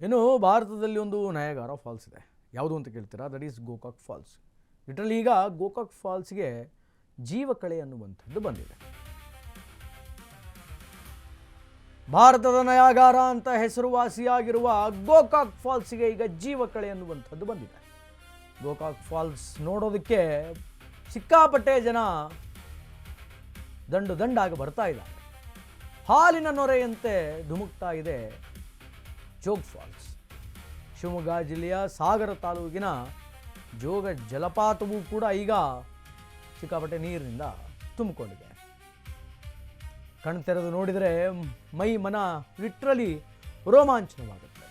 ಇನ್ನು ಭಾರತದಲ್ಲಿ ಒಂದು ನಯಾಗಾರ ಫಾಲ್ಸ್ ಇದೆ. ಯಾವುದು ಅಂತ ಕೇಳ್ತೀರಾ? That is Gokak falls. Literally ಈಗ ಗೋಕಾಕ್ ಫಾಲ್ಸ್ಗೆ ಜೀವಕಳೆ ಅನ್ನುವಂಥದ್ದು ಬಂದಿದೆ. ಭಾರತದ ನಯಾಗಾರ ಅಂತ ಹೆಸರುವಾಸಿಯಾಗಿರುವ ಗೋಕಾಕ್ ಫಾಲ್ಸ್ಗೆ ಈಗ ಜೀವಕಳೆ ಅನ್ನುವಂಥದ್ದು ಬಂದಿದೆ. ಗೋಕಾಕ್ ಫಾಲ್ಸ್ ನೋಡೋದಕ್ಕೆ ಸಿಕ್ಕಾಪಟ್ಟೆ ಜನ ದಂಡಾಗಿ ಬರ್ತಾ ಇದ್ದಾರೆ. ಹಾಲಿನ ನೊರೆಯಂತೆ ಧುಮುಕ್ತಾ ಇದೆ ಜೋಗ್ ಫಾಲ್ಸ್. ಶಿವಮೊಗ್ಗ ಜಿಲ್ಲೆಯ ಸಾಗರ ತಾಲೂಕಿನ ಜೋಗ ಜಲಪಾತವೂ ಕೂಡ ಈಗ ಸಿಕ್ಕಾಪಟ್ಟೆ ನೀರಿನಿಂದ ತುಂಬಿಕೊಂಡಿದೆ. ಕಣ್ತೆರೆದು ನೋಡಿದರೆ ಮೈ ಮನ ಲಿಟ್ರಲಿ ರೋಮಾಂಚನವಾಗುತ್ತೆ.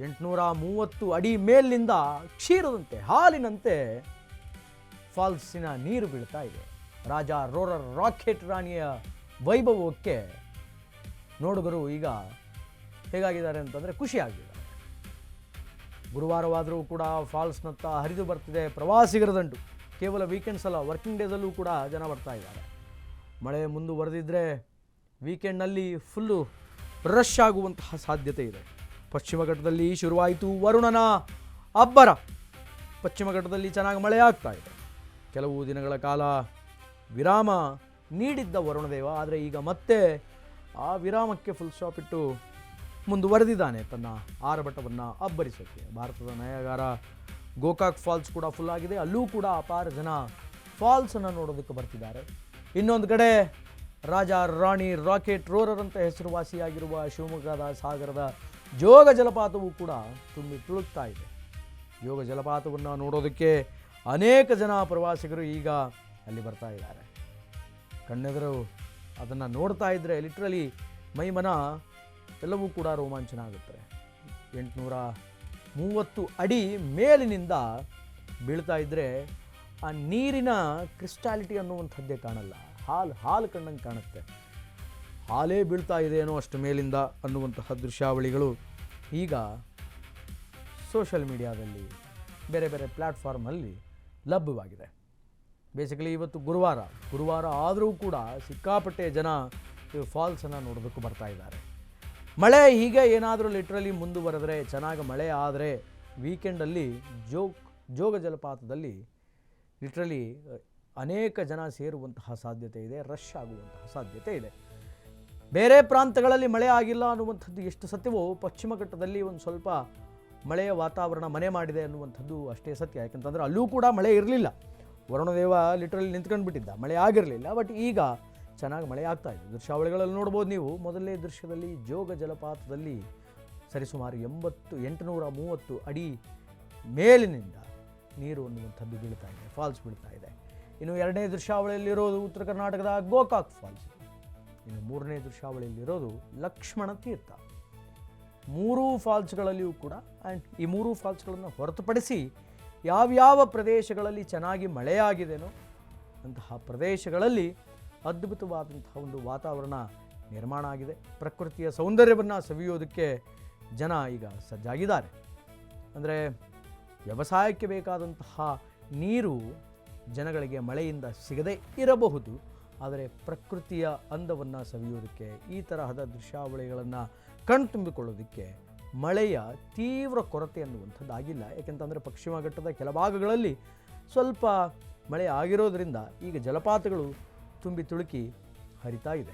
830 ಅಡಿ ಮೇಲಿನಿಂದ ಕ್ಷೀರದಂತೆ ಹಾಲಿನಂತೆ ಫಾಲ್ಸಿನ ನೀರು ಬೀಳ್ತಾ ಇದೆ. ರಾಜ ರೋರರ್ ರಾಕೆಟ್ ರಾಣಿಯ ವೈಭವಕ್ಕೆ ನೋಡುಗರು ಈಗ ಹೇಗಾಗಿದ್ದಾರೆ ಅಂತಂದರೆ ಖುಷಿಯಾಗಿದ್ದಾರೆ. ಗುರುವಾರವಾದರೂ ಕೂಡ ಫಾಲ್ಸ್ನತ್ತ ಹರಿದು ಬರ್ತಿದೆ ಪ್ರವಾಸಿಗರ ದಂಡು. ಕೇವಲ ವೀಕೆಂಡ್ಸ್ ಅಲ್ಲ, ವರ್ಕಿಂಗ್ ಡೇಸಲ್ಲೂ ಕೂಡ ಜನ ಬರ್ತಾ ಇದ್ದಾರೆ. ಮಳೆ ಮುಂದುವರೆದಿದ್ದರೆ ವೀಕೆಂಡ್ನಲ್ಲಿ ಫುಲ್ಲು ರಶ್ ಆಗುವಂತಹ ಸಾಧ್ಯತೆ ಇದೆ. ಪಶ್ಚಿಮ ಘಟ್ಟದಲ್ಲಿ ಶುರುವಾಯಿತು ವರುಣನ ಅಬ್ಬರ. ಪಶ್ಚಿಮ ಘಟ್ಟದಲ್ಲಿ ಚೆನ್ನಾಗಿ ಮಳೆ ಆಗ್ತಾ ಇದೆ. ಕೆಲವು ದಿನಗಳ ಕಾಲ ವಿರಾಮ ನೀಡಿದ್ದ ವರುಣದೇವ ಆದರೆ ಈಗ ಮತ್ತೆ ಆ ವಿರಾಮಕ್ಕೆ ಫುಲ್ ಸ್ಟಾಪ್ ಇಟ್ಟು ಮುಂದುವರೆದಿದ್ದಾನೆ ತನ್ನ ಆರಭಟವನ್ನು ಅಬ್ಬರಿಸೋಕ್ಕೆ. ಭಾರತದ ನಯಾಗಾರ ಗೋಕಾಕ್ ಫಾಲ್ಸ್ ಕೂಡ ಫುಲ್ ಆಗಿದೆ. ಅಲ್ಲೂ ಕೂಡ ಅಪಾರ ಜನ ಫಾಲ್ಸನ್ನು ನೋಡೋದಕ್ಕೆ ಬರ್ತಿದ್ದಾರೆ. ಇನ್ನೊಂದು ಕಡೆ ರಾಜ ರಾಣಿ ರಾಕೆಟ್ ರೋರರ್ ಅಂತ ಹೆಸರುವಾಸಿಯಾಗಿರುವ ಶಿವಮೊಗ್ಗದ ಸಾಗರದ ಜೋಗ ಜಲಪಾತವೂ ಕೂಡ ತುಂಬಿ ತುಳುಕ್ತಾ ಇದೆ. ಜೋಗ ಜಲಪಾತವನ್ನು ನೋಡೋದಕ್ಕೆ ಅನೇಕ ಜನ ಪ್ರವಾಸಿಗರು ಈಗ ಅಲ್ಲಿ ಬರ್ತಾ ಇದ್ದಾರೆ. ಕಣ್ಣೆದರು ಅದನ್ನು ನೋಡ್ತಾ ಇದ್ದರೆ ಲಿಟ್ರಲಿ ಮೈಮನ ಎಲ್ಲವೂ ಕೂಡ ರೋಮಾಂಚನ ಆಗುತ್ತೆ. 830 ಅಡಿ ಮೇಲಿನಿಂದ ಬೀಳ್ತಾ ಇದ್ದರೆ ಆ ನೀರಿನ ಕ್ರಿಸ್ಟಾಲಿಟಿ ಅನ್ನುವಂಥದ್ದೇ ಕಾಣಲ್ಲ. ಹಾಲು ಕಣ್ಣಂಗೆ ಕಾಣುತ್ತೆ. ಹಾಲೇ ಬೀಳ್ತಾ ಇದೆಯೇನೋ ಅಷ್ಟು ಮೇಲಿಂದ ಅನ್ನುವಂತಹ ದೃಶ್ಯಾವಳಿಗಳು ಈಗ ಸೋಷಿಯಲ್ ಮೀಡಿಯಾದಲ್ಲಿ ಬೇರೆ ಬೇರೆ ಪ್ಲ್ಯಾಟ್ಫಾರ್ಮಲ್ಲಿ ಲಭ್ಯವಾಗಿದೆ. ಬೇಸಿಕಲಿ ಇವತ್ತು ಗುರುವಾರ ಆದರೂ ಕೂಡ ಸಿಕ್ಕಾಪಟ್ಟೆ ಜನ ಫಾಲ್ಸನ್ನು ನೋಡೋದಕ್ಕೂ ಬರ್ತಾ ಇದ್ದಾರೆ. ಮಳೆ ಹೀಗೆ ಏನಾದರೂ ಲಿಟ್ರಲಿ ಮುಂದುವರೆದರೆ, ಚೆನ್ನಾಗಿ ಮಳೆ ಆದರೆ ವೀಕೆಂಡಲ್ಲಿ ಜೋಗ ಜಲಪಾತದಲ್ಲಿ ಲಿಟ್ರಲಿ ಅನೇಕ ಜನ ಸೇರುವಂತಹ ಸಾಧ್ಯತೆ ಇದೆ, ರಶ್ ಆಗುವಂತಹ ಸಾಧ್ಯತೆ ಇದೆ. ಬೇರೆ ಪ್ರಾಂತಗಳಲ್ಲಿ ಮಳೆ ಆಗಿಲ್ಲ ಅನ್ನುವಂಥದ್ದು ಎಷ್ಟು ಸತ್ಯವೋ, ಪಶ್ಚಿಮ ಘಟ್ಟದಲ್ಲಿ ಒಂದು ಸ್ವಲ್ಪ ಮಳೆಯ ವಾತಾವರಣ ಮನೆ ಮಾಡಿದೆ ಅನ್ನುವಂಥದ್ದು ಅಷ್ಟೇ ಸತ್ಯ. ಯಾಕಂತಂದರೆ ಅಲ್ಲೂ ಕೂಡ ಮಳೆ ಇರಲಿಲ್ಲ. ವರುಣದೇವ ಲಿಟ್ರಲಿ ನಿಂತ್ಕೊಂಡು ಬಿಟ್ಟಿದ್ದ, ಮಳೆ ಆಗಿರಲಿಲ್ಲ. ಬಟ್ ಈಗ ಚೆನ್ನಾಗಿ ಮಳೆ ಆಗ್ತಾ ಇದೆ. ದೃಶ್ಯಾವಳಿಗಳಲ್ಲಿ ನೋಡ್ಬೋದು ನೀವು. ಮೊದಲನೇ ದೃಶ್ಯದಲ್ಲಿ ಜೋಗ ಜಲಪಾತದಲ್ಲಿ ಸರಿಸುಮಾರು 830 ಅಡಿ ಮೇಲಿನಿಂದ ನೀರು ಅನ್ನುವಂಥದ್ದು ಬೀಳ್ತಾ ಇದೆ, ಫಾಲ್ಸ್ ಬೀಳ್ತಾ ಇದೆ. ಇನ್ನು ಎರಡನೇ ದೃಶ್ಯಾವಳಿಯಲ್ಲಿರೋದು ಉತ್ತರ ಕರ್ನಾಟಕದ ಗೋಕಾಕ್ ಫಾಲ್ಸ್. ಇನ್ನು ಮೂರನೇ ದೃಶ್ಯಾವಳಿಯಲ್ಲಿರೋದು ಲಕ್ಷ್ಮಣ ತೀರ್ಥ. ಮೂರೂ ಫಾಲ್ಸ್ಗಳಲ್ಲಿಯೂ ಕೂಡ ಆ್ಯಂಡ್ ಈ ಮೂರೂ ಫಾಲ್ಸ್ಗಳನ್ನು ಹೊರತುಪಡಿಸಿ ಯಾವ್ಯಾವ ಪ್ರದೇಶಗಳಲ್ಲಿ ಚೆನ್ನಾಗಿ ಮಳೆಯಾಗಿದೆಯೋ ಅಂತಹ ಪ್ರದೇಶಗಳಲ್ಲಿ ಅದ್ಭುತವಾದಂತಹ ಒಂದು ವಾತಾವರಣ ನಿರ್ಮಾಣ ಆಗಿದೆ. ಪ್ರಕೃತಿಯ ಸೌಂದರ್ಯವನ್ನು ಸವಿಯೋದಕ್ಕೆ ಜನ ಈಗ ಸಜ್ಜಾಗಿದ್ದಾರೆ. ಅಂದರೆ ವ್ಯವಸಾಯಕ್ಕೆ ಬೇಕಾದಂತಹ ನೀರು ಜನಗಳಿಗೆ ಮಳೆಯಿಂದ ಸಿಗದೇ ಇರಬಹುದು, ಆದರೆ ಪ್ರಕೃತಿಯ ಅಂದವನ್ನು ಸವಿಯೋದಕ್ಕೆ, ಈ ತರಹದ ದೃಶ್ಯಾವಳಿಗಳನ್ನು ಕಣ್ತುಂಬಿಕೊಳ್ಳೋದಕ್ಕೆ ಮಳೆಯ ತೀವ್ರ ಕೊರತೆ ಅನ್ನುವಂಥದ್ದಾಗಿಲ್ಲ. ಏಕೆಂತಂದರೆ ಪಶ್ಚಿಮ ಘಟ್ಟದ ಕೆಲ ಭಾಗಗಳಲ್ಲಿ ಸ್ವಲ್ಪ ಮಳೆ ಆಗಿರೋದರಿಂದ ಈಗ ಜಲಪಾತಗಳು ತುಂಬಿ ತುಳುಕಿ ಹರಿತಾ ಇದೆ.